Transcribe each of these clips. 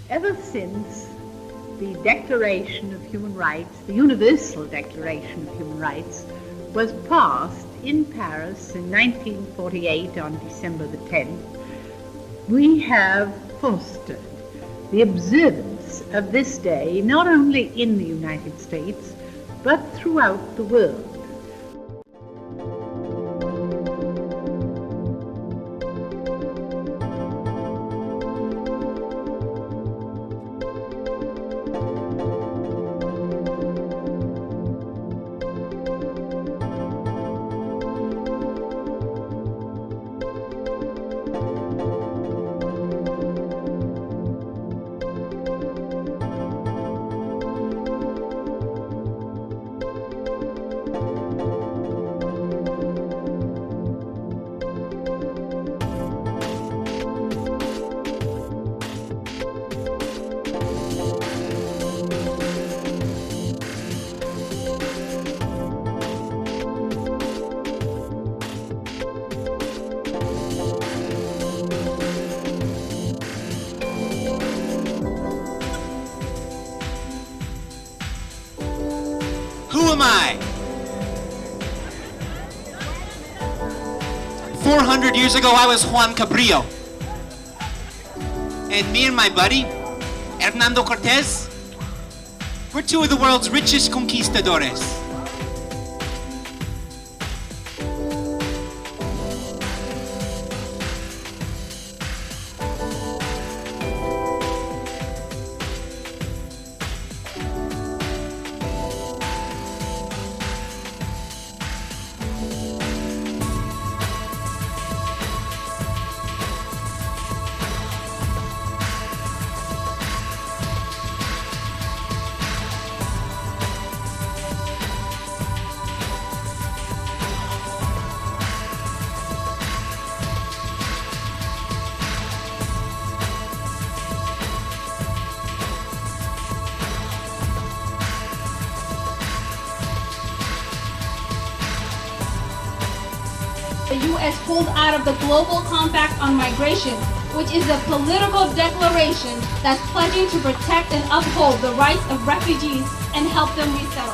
Ever since the Declaration of Human Rights, the Universal Declaration of Human Rights, was passed in Paris in 1948 on December the 10th, we have fostered the observance of this day not only in the United States, but throughout the world. Who am I? 400 years ago, I was Juan Cabrillo. And me and my buddy, Hernando Cortez, we're two of the world's richest conquistadores. The U.S. pulled out of the Global Compact on Migration, which is a political declaration that's pledging to protect and uphold the rights of refugees and help them resettle.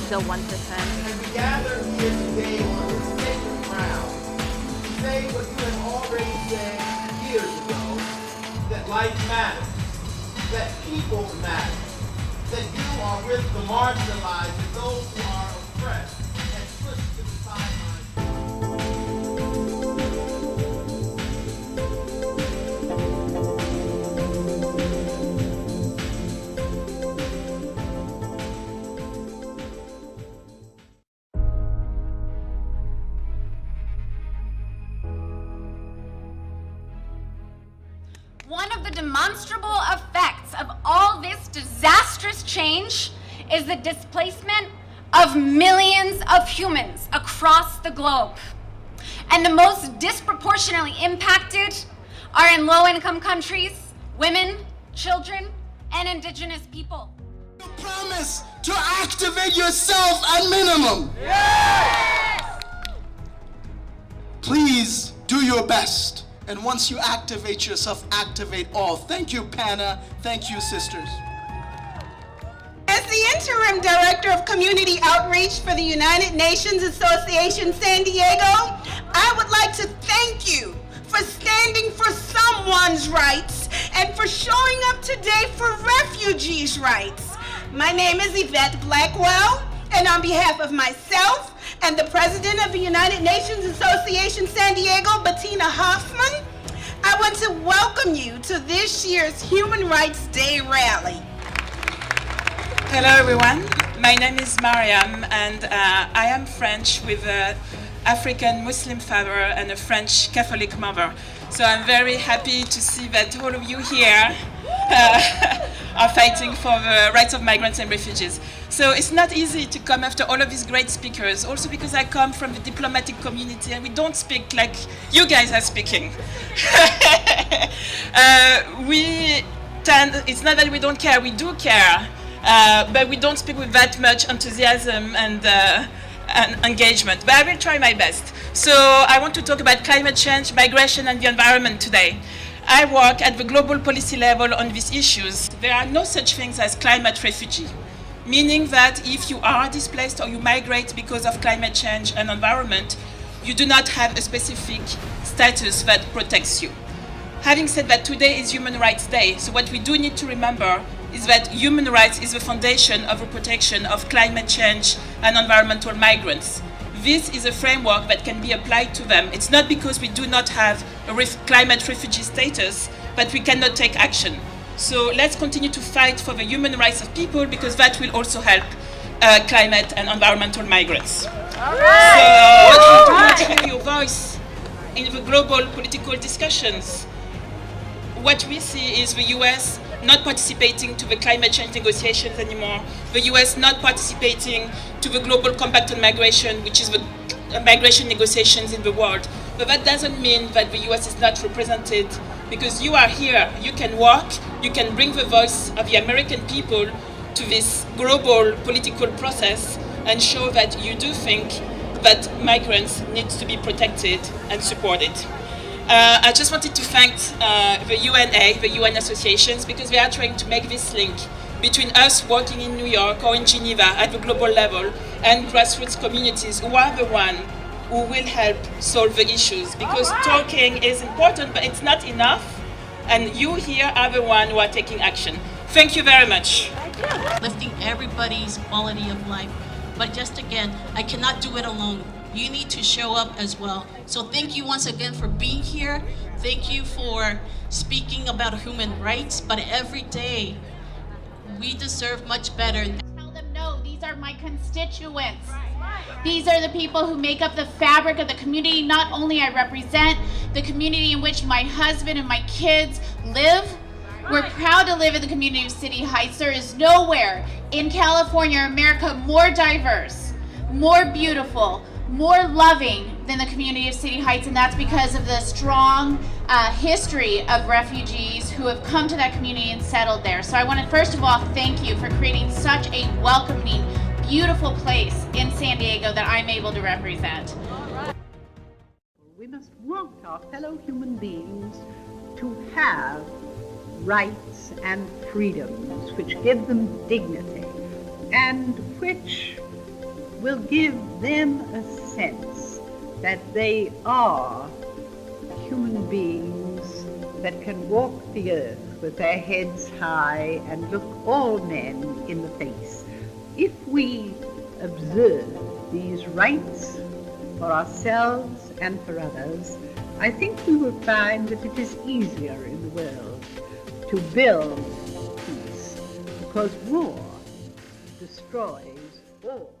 The 1%. And we gather here today on this sacred ground to say what you have already said years ago, that life matters, that people matter, that you are with the marginalized and those who are oppressed and pushed to the sidelines. One of the demonstrable effects of all this disastrous change is the displacement of millions of humans across the globe. And the most disproportionately impacted are in low-income countries, women, children, and indigenous people. You promise to activate yourself at minimum. Yes! Please do your best. And once you activate yourself, activate all. Thank you, Panna. Thank you, sisters. As the Interim Director of Community Outreach for the United Nations Association San Diego, I would like to thank you for standing for someone's rights and for showing up today for refugees' rights. My name is Yvette Blackwell, and on behalf of myself and the President of the United Nations Association San Diego, Bettina Hoffman, I want to welcome you to this year's Human Rights Day rally. Hello everyone, my name is Mariam and I am French with an African Muslim father and a French Catholic mother. So I'm very happy to see that all of you here are fighting for the rights of migrants and refugees. So it's not easy to come after all of these great speakers, also because I come from the diplomatic community and we don't speak like you guys are speaking. It's not that we don't care, we do care, but we don't speak with that much enthusiasm and engagement. But I will try my best. So I want to talk about climate change, migration, and the environment today. I work at the global policy level on these issues. There are no such things as climate refugee, meaning that if you are displaced or you migrate because of climate change and environment, you do not have a specific status that protects you. Having said that, today is Human Rights Day, so what we do need to remember is that human rights is the foundation of the protection of climate change and environmental migrants. This is a framework that can be applied to them. It's not because we do not have a climate refugee status, but we cannot take action. So let's continue to fight for the human rights of people, because that will also help climate and environmental migrants. All right. So what we do not hear your voice in the global political discussions. What we see is the US not participating to the climate change negotiations anymore, the US not participating to the Global Compact on Migration, which is the migration negotiations in the world. But that doesn't mean that the US is not represented, because you are here, you can work, you can bring the voice of the American people to this global political process and show that you do think that migrants need to be protected and supported. I just wanted to thank the UNA, the UN associations, because they are trying to make this link between us working in New York or in Geneva at the global level and grassroots communities who are the ones who will help solve the issues. Because talking is important, but it's not enough. And you here are the ones who are taking action. Thank you very much. Lifting everybody's quality of life. But just again, I cannot do it alone. You need to show up as well. So thank you once again for being here. Thank you for speaking about human rights. But every day, we deserve much better. Tell them, no, these are my constituents. These are the people who make up the fabric of the community. Not only I represent the community in which my husband and my kids live. We're proud to live in the community of City Heights. There is nowhere in California or America more diverse, more beautiful, more loving than the community of City Heights, and that's because of the strong history of refugees who have come to that community and settled there. So I want to first of all thank you for creating such a welcoming, beautiful place in San Diego that I'm able to represent. We must want our fellow human beings to have rights and freedoms which give them dignity and which will give them a sense that they are human beings that can walk the earth with their heads high and look all men in the face. If we observe these rights for ourselves and for others, I think we will find that it is easier in the world to build peace, because war destroys all.